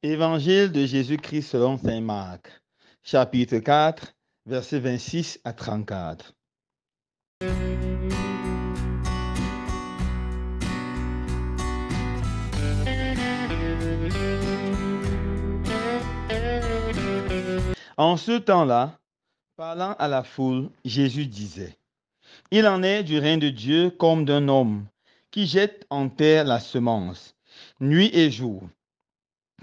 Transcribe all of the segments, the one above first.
Évangile de Jésus-Christ selon saint Marc, chapitre 4, versets 26 à 34. En ce temps-là, parlant à la foule, Jésus disait, « Il en est du règne de Dieu comme d'un homme qui jette en terre la semence, nuit et jour.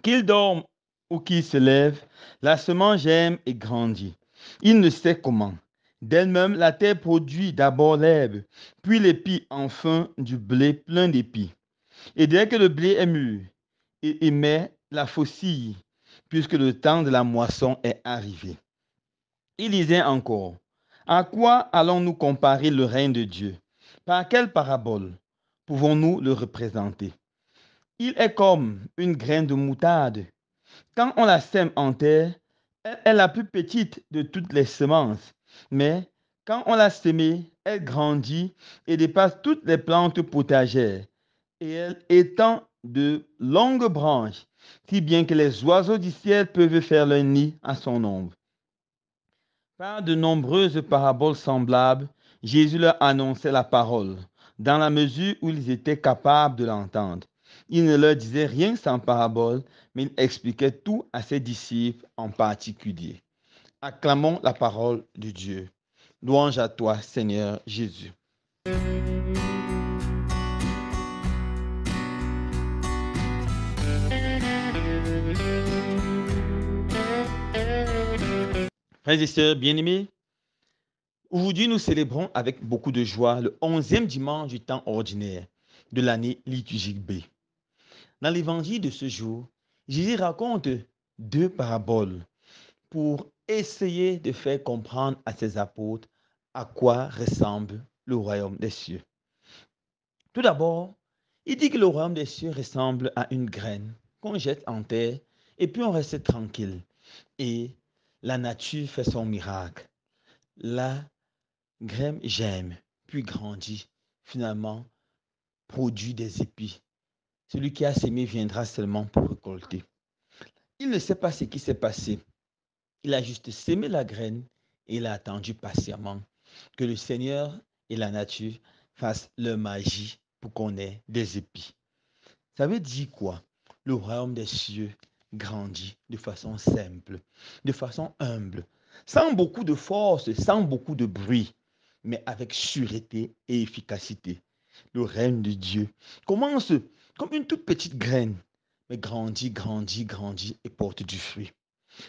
Qu'il dorme ou qu'il se lève, la semence germe et grandit. Il ne sait comment. D'elle-même, la terre produit d'abord l'herbe, puis l'épi, enfin du blé plein d'épis. Et dès que le blé est mûr, il émet la faucille, puisque le temps de la moisson est arrivé. » Il disait encore, « À quoi allons-nous comparer le règne de Dieu? Par quelle parabole pouvons-nous le représenter? Il est comme une graine de moutarde. Quand on la sème en terre, elle est la plus petite de toutes les semences. Mais quand on l'a semée, elle grandit et dépasse toutes les plantes potagères. Et elle étend de longues branches, si bien que les oiseaux du ciel peuvent faire leur nid à son ombre. » Par de nombreuses paraboles semblables, Jésus leur annonçait la parole, dans la mesure où ils étaient capables de l'entendre. Il ne leur disait rien sans parabole, mais il expliquait tout à ses disciples en particulier. Acclamons la parole de Dieu. Louange à toi, Seigneur Jésus. Frères et sœurs bien-aimés, aujourd'hui nous célébrons avec beaucoup de joie le 11e dimanche du temps ordinaire de l'année liturgique B. Dans l'évangile de ce jour, Jésus raconte deux paraboles pour essayer de faire comprendre à ses apôtres à quoi ressemble le royaume des cieux. Tout d'abord, il dit que le royaume des cieux ressemble à une graine qu'on jette en terre et puis on reste tranquille. Et la nature fait son miracle. La graine germe, puis grandit, finalement produit des épis. Celui qui a semé viendra seulement pour récolter. Il ne sait pas ce qui s'est passé. Il a juste sémé la graine et il a attendu patiemment que le Seigneur et la nature fassent leur magie pour qu'on ait des épis. Ça veut dire quoi? Le royaume des cieux grandit de façon simple, de façon humble, sans beaucoup de force, sans beaucoup de bruit, mais avec sûreté et efficacité. Le règne de Dieu commence comme une toute petite graine, mais grandit, grandit, grandit et porte du fruit.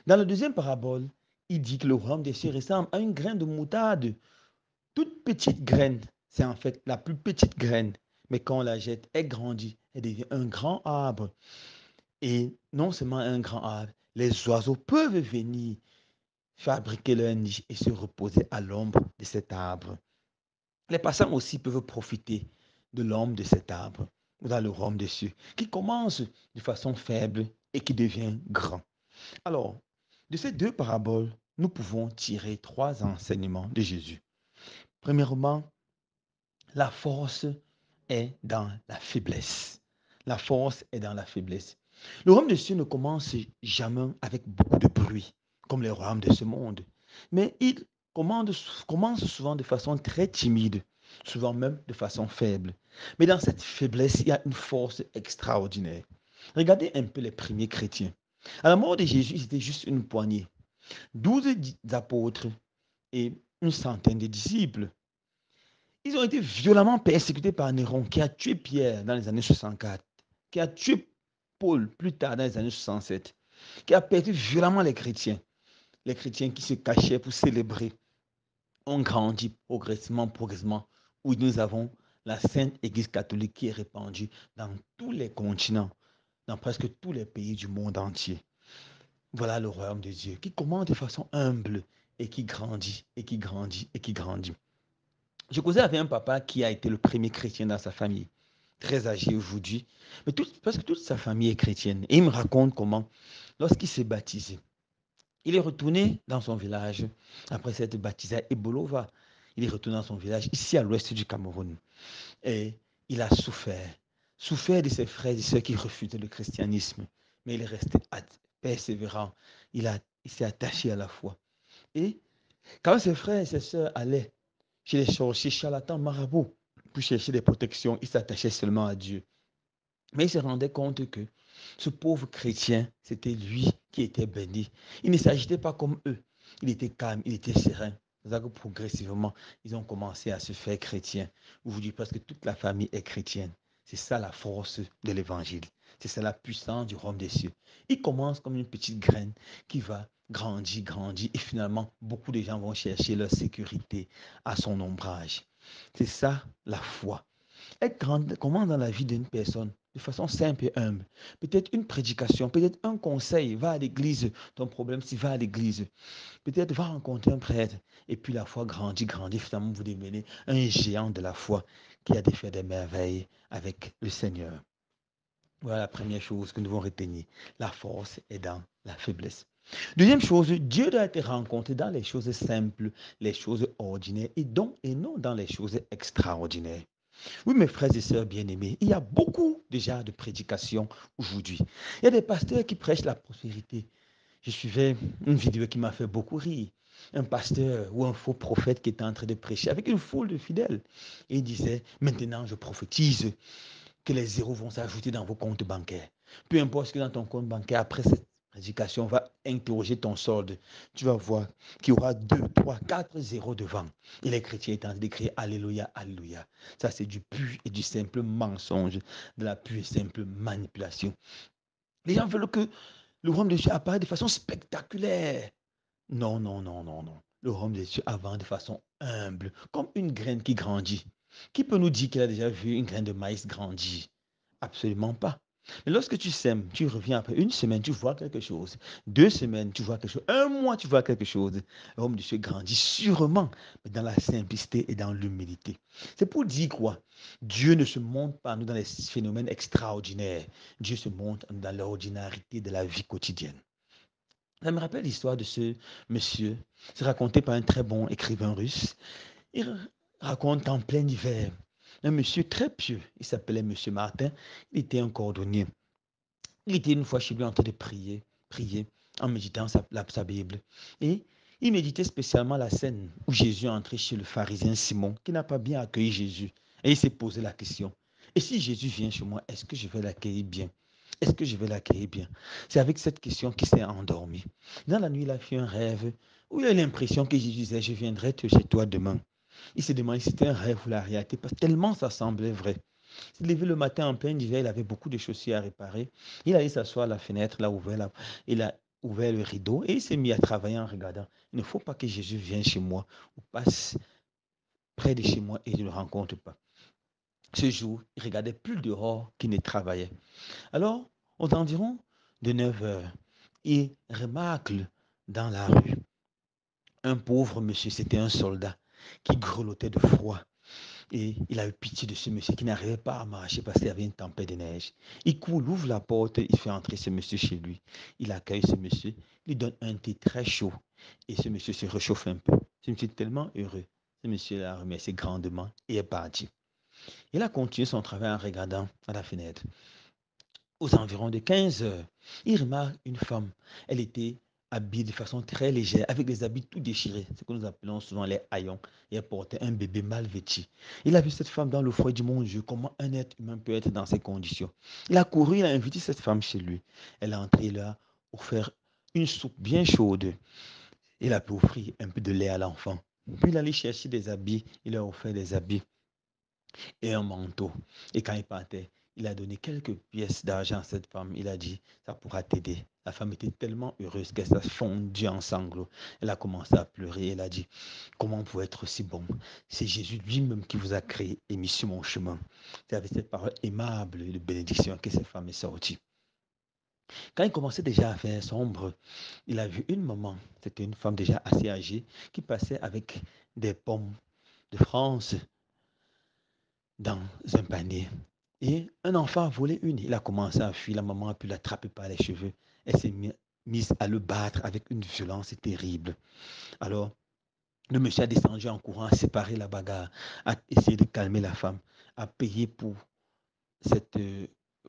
Dans la deuxième parabole, il dit que le royaume des cieux ressemble à une graine de moutarde. Toute petite graine, c'est en fait la plus petite graine. Mais quand on la jette, elle grandit, elle devient un grand arbre. Et non seulement un grand arbre, les oiseaux peuvent venir fabriquer leur niche et se reposer à l'ombre de cet arbre. Les passants aussi peuvent profiter de l'ombre de cet arbre dans le royaume des cieux, qui commence de façon faible et qui devient grand. Alors, de ces deux paraboles, nous pouvons tirer trois enseignements de Jésus. Premièrement, la force est dans la faiblesse. La force est dans la faiblesse. Le royaume des cieux ne commence jamais avec beaucoup de bruit, comme les royaumes de ce monde. Mais il commence souvent de façon très timide, souvent même de façon faible. Mais dans cette faiblesse, il y a une force extraordinaire. Regardez un peu les premiers chrétiens. À la mort de Jésus, ils étaient juste une poignée. 12 apôtres et une centaine de disciples. Ils ont été violemment persécutés par Néron, qui a tué Pierre dans les années 64, qui a tué Paul plus tard dans les années 67, qui a perdu violemment les chrétiens. Les chrétiens qui se cachaient pour célébrer ont grandi progressivement, où nous avons la Sainte Église catholique qui est répandue dans tous les continents, dans presque tous les pays du monde entier. Voilà le royaume de Dieu qui commence de façon humble et qui grandit et qui grandit et qui grandit. Je causais avec un papa qui a été le premier chrétien dans sa famille, très âgé aujourd'hui, mais presque toute sa famille est chrétienne. Et il me raconte comment, lorsqu'il s'est baptisé, il est retourné dans son village après s'être baptisé à Ebolova. Il est retourné dans son village ici à l'ouest du Cameroun. Et il a souffert de ses frères et sœurs qui refusaient le christianisme. mais il est resté persévérant. Il s'est attaché à la foi. Et quand ses frères et ses sœurs allaient chez les sorciers, charlatans, marabouts, pour chercher des protections, il s'attachait seulement à Dieu. Mais il se rendait compte que ce pauvre chrétien, c'était lui qui était béni. Il ne s'agitait pas comme eux. Il était calme, il était serein. C'est ça que progressivement, ils ont commencé à se faire chrétiens. Aujourd'hui, presque toute la famille est chrétienne. C'est ça la force de l'évangile. C'est ça la puissance du royaume des cieux. Il commence comme une petite graine qui va grandir, grandir. Et finalement, beaucoup de gens vont chercher leur sécurité à son ombrage. C'est ça la foi. Elle commence dans la vie d'une personne de façon simple et humble. Peut-être une prédication, peut-être un conseil. Va à l'église. Ton problème, c'est va à l'église. Peut-être va rencontrer un prêtre. Et puis la foi grandit, grandit. Finalement, vous devenez un géant de la foi qui a fait des merveilles avec le Seigneur. Voilà la première chose que nous devons retenir. La force est dans la faiblesse. Deuxième chose, Dieu doit être rencontré dans les choses simples, les choses ordinaires et non dans les choses extraordinaires. Oui, mes frères et sœurs bien-aimés, il y a beaucoup déjà de prédications aujourd'hui. Il y a des pasteurs qui prêchent la prospérité. Je suivais une vidéo qui m'a fait beaucoup rire. Un pasteur ou un faux prophète qui était en train de prêcher avec une foule de fidèles. Et il disait, maintenant je prophétise que les zéros vont s'ajouter dans vos comptes bancaires. Peu importe ce que dans ton compte bancaire, après cette prédication, on va interroger ton solde. Tu vas voir qu'il y aura 2, 3, 4 zéros devant. Et les chrétiens étant d'écrire Alléluia, Alléluia. Ça, c'est du pur et du simple mensonge, de la pure et simple manipulation. Les gens veulent que le royaume de Dieu apparaisse de façon spectaculaire. Non, non, non, non, non. Le royaume de Dieu avance de façon humble, comme une graine qui grandit. Qui peut nous dire qu'il a déjà vu une graine de maïs grandir? Absolument pas. Mais lorsque tu sèmes, tu reviens après une semaine, tu vois quelque chose. 2 semaines, tu vois quelque chose. Un mois, tu vois quelque chose. Le royaume de Dieu grandit sûrement, mais dans la simplicité et dans l'humilité. C'est pour dire quoi? Dieu ne se montre pas à nous dans les phénomènes extraordinaires. Dieu se montre dans l'ordinarité de la vie quotidienne. Ça me rappelle l'histoire de ce monsieur. C'est raconté par un très bon écrivain russe. Il raconte en plein hiver. Un monsieur très pieux. Il s'appelait monsieur Martin. Il était un cordonnier. Il était une fois chez lui en train de prier, prier, en méditant sa Bible. Et il méditait spécialement la scène où Jésus est entré chez le pharisien Simon, qui n'a pas bien accueilli Jésus. Et il s'est posé la question. Et si Jésus vient chez moi, est-ce que je vais l'accueillir bien? Est-ce que je vais l'accueillir bien? C'est avec cette question qu'il s'est endormi. Dans la nuit, il a fait un rêve où il a l'impression que Jésus disait, je viendrai chez toi demain. Il se demandait si c'était un rêve ou la réalité, parce que tellement ça semblait vrai. Il s'est levé le matin en plein hiver, il avait beaucoup de chaussures à réparer. Il allait s'asseoir à la fenêtre, il a ouvert le rideau et il s'est mis à travailler en regardant. Il ne faut pas que Jésus vienne chez moi ou passe près de chez moi et je ne le rencontre pas. Ce jour, il regardait plus dehors qu'il ne travaillait. Alors, aux environs de 9 heures, il remarque dans la rue un pauvre monsieur, c'était un soldat qui grelottait de froid. Et il a eu pitié de ce monsieur qui n'arrivait pas à marcher parce qu'il y avait une tempête de neige. Il court, il ouvre la porte, il fait entrer ce monsieur chez lui. Il accueille ce monsieur, il lui donne un thé très chaud. Et ce monsieur se réchauffe un peu. Ce monsieur est tellement heureux. Ce monsieur l'a remercié grandement et est parti. Il a continué son travail en regardant à la fenêtre. Aux environs de 15 heures, il remarque une femme. Elle était habillée de façon très légère, avec des habits tout déchirés, ce que nous appelons souvent les haillons, et elle portait un bébé mal vêtu. Il a vu cette femme dans le froid, du mon Dieu, comment un être humain peut être dans ces conditions. Il a couru, il a invité cette femme chez lui. Elle est entrée là pour faire une soupe bien chaude. Il a pu offrir un peu de lait à l'enfant. Puis il allait chercher des habits, il a offert des habits et un manteau. Et quand il partait, il a donné quelques pièces d'argent à cette femme. Il a dit, ça pourra t'aider. La femme était tellement heureuse qu'elle s'est fondue en sanglots. Elle a commencé à pleurer. Elle a dit, comment vous pouvez être aussi bon? C'est Jésus lui-même qui vous a créé et mis sur mon chemin. C'est avec cette parole aimable et de bénédiction que cette femme est sortie. Quand il commençait déjà à faire sombre, il a vu une maman, c'était une femme déjà assez âgée, qui passait avec des pommes de France dans un panier. Et un enfant a volé une. Il a commencé à fuir. La maman a pu l'attraper par les cheveux. Elle s'est mise à le battre avec une violence terrible. Alors, le monsieur a descendu en courant, a séparé la bagarre, a essayé de calmer la femme, a payé cette,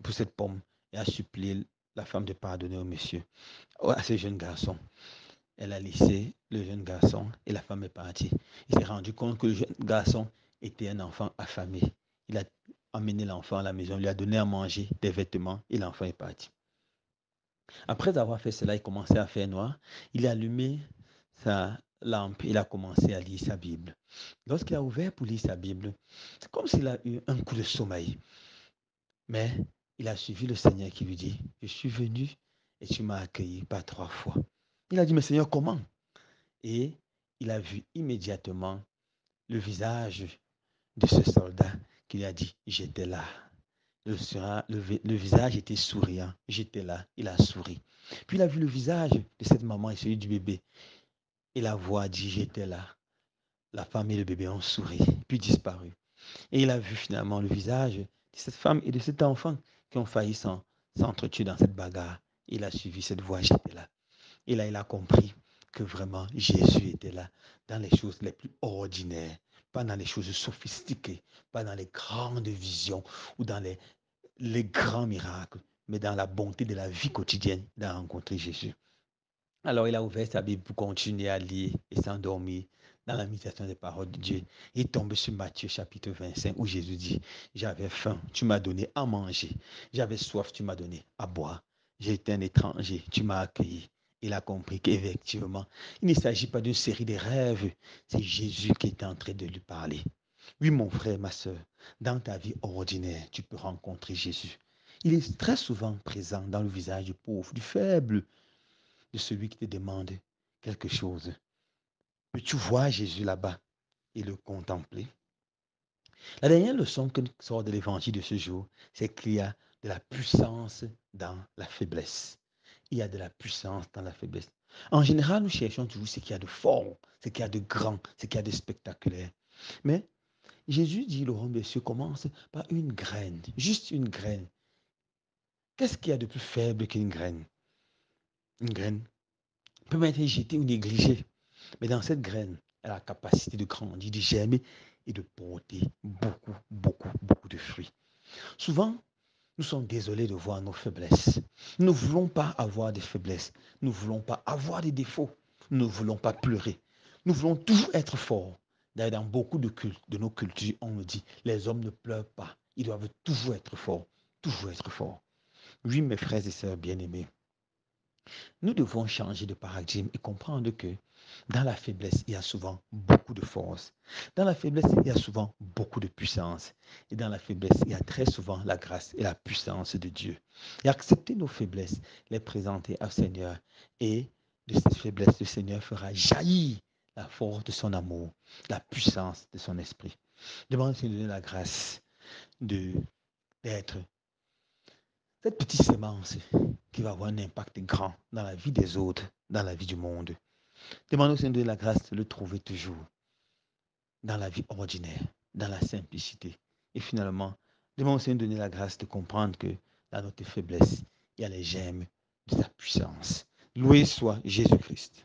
pour cette pomme et a supplié la femme de pardonner au monsieur, à ce jeune garçon. Elle a laissé le jeune garçon et la femme est partie. Il s'est rendu compte que le jeune garçon était un enfant affamé. Il a amené l'enfant à la maison, lui a donné à manger, des vêtements et l'enfant est parti. Après avoir fait cela, il commençait à faire noir. Il a allumé sa lampe, il a commencé à lire sa Bible. Lorsqu'il a ouvert pour lire sa Bible, c'est comme s'il a eu un coup de sommeil. Mais il a suivi le Seigneur qui lui dit, je suis venu et tu m'as accueilli par 3 fois. Il a dit, mais Seigneur, comment? Et il a vu immédiatement le visage de ce soldat qui lui a dit, j'étais là. Le visage était souriant, j'étais là, il a souri. Puis il a vu le visage de cette maman et celui du bébé. Et la voix dit, j'étais là. La femme et le bébé ont souri, puis disparu. Et il a vu finalement le visage de cette femme et de cet enfant qui ont failli s'entretuer dans cette bagarre. Il a suivi cette voix, j'étais là. Et là, il a compris que vraiment Jésus était là dans les choses les plus ordinaires, pas dans les choses sophistiquées, pas dans les grandes visions ou dans les grands miracles, mais dans la bonté de la vie quotidienne, il a rencontré Jésus. Alors il a ouvert sa Bible pour continuer à lire et s'endormir dans la méditation des paroles de Dieu. Il tombe sur Matthieu chapitre 25 où Jésus dit, j'avais faim, tu m'as donné à manger. J'avais soif, tu m'as donné à boire. J'étais un étranger, tu m'as accueilli. Il a compris qu'effectivement, il ne s'agit pas d'une série de rêves, c'est Jésus qui est en train de lui parler. Oui, mon frère, ma soeur, dans ta vie ordinaire, tu peux rencontrer Jésus. Il est très souvent présent dans le visage du pauvre, du faible, de celui qui te demande quelque chose. Peux-tu voir Jésus là-bas et le contempler? La dernière leçon que sort de l'évangile de ce jour, c'est qu'il y a de la puissance dans la faiblesse. Il y a de la puissance dans la faiblesse. En général, nous cherchons toujours ce qu'il y a de fort, ce qu'il y a de grand, ce qu'il y a de spectaculaire. Mais Jésus dit, le royaume des cieux commence par une graine, juste une graine. Qu'est-ce qu'il y a de plus faible qu'une graine? Une graine peut être jetée ou négligée. Mais dans cette graine, elle a la capacité de grandir, de germer et de porter beaucoup, beaucoup, beaucoup de fruits. Souvent, nous sommes désolés de voir nos faiblesses. Nous ne voulons pas avoir des faiblesses. Nous ne voulons pas avoir des défauts. Nous ne voulons pas pleurer. Nous voulons toujours être forts. D'ailleurs, dans beaucoup de nos cultures, on nous dit, les hommes ne pleurent pas. Ils doivent toujours être forts. Toujours être forts. Oui, mes frères et sœurs bien-aimés, nous devons changer de paradigme et comprendre que dans la faiblesse, il y a souvent beaucoup de force. Dans la faiblesse, il y a souvent beaucoup de puissance. Et dans la faiblesse, il y a très souvent la grâce et la puissance de Dieu. Et accepter nos faiblesses, les présenter au Seigneur. Et de ces faiblesses, le Seigneur fera jaillir la force de son amour, la puissance de son esprit. Demande de donner la grâce d'être cette petite sémence qui va avoir un impact grand dans la vie des autres, dans la vie du monde. Demandons au Seigneur de la grâce de le trouver toujours dans la vie ordinaire, dans la simplicité. Et finalement, demandons au Seigneur de donner la grâce de comprendre que dans notre faiblesse, il y a les gemmes de sa puissance. Loué soit Jésus-Christ.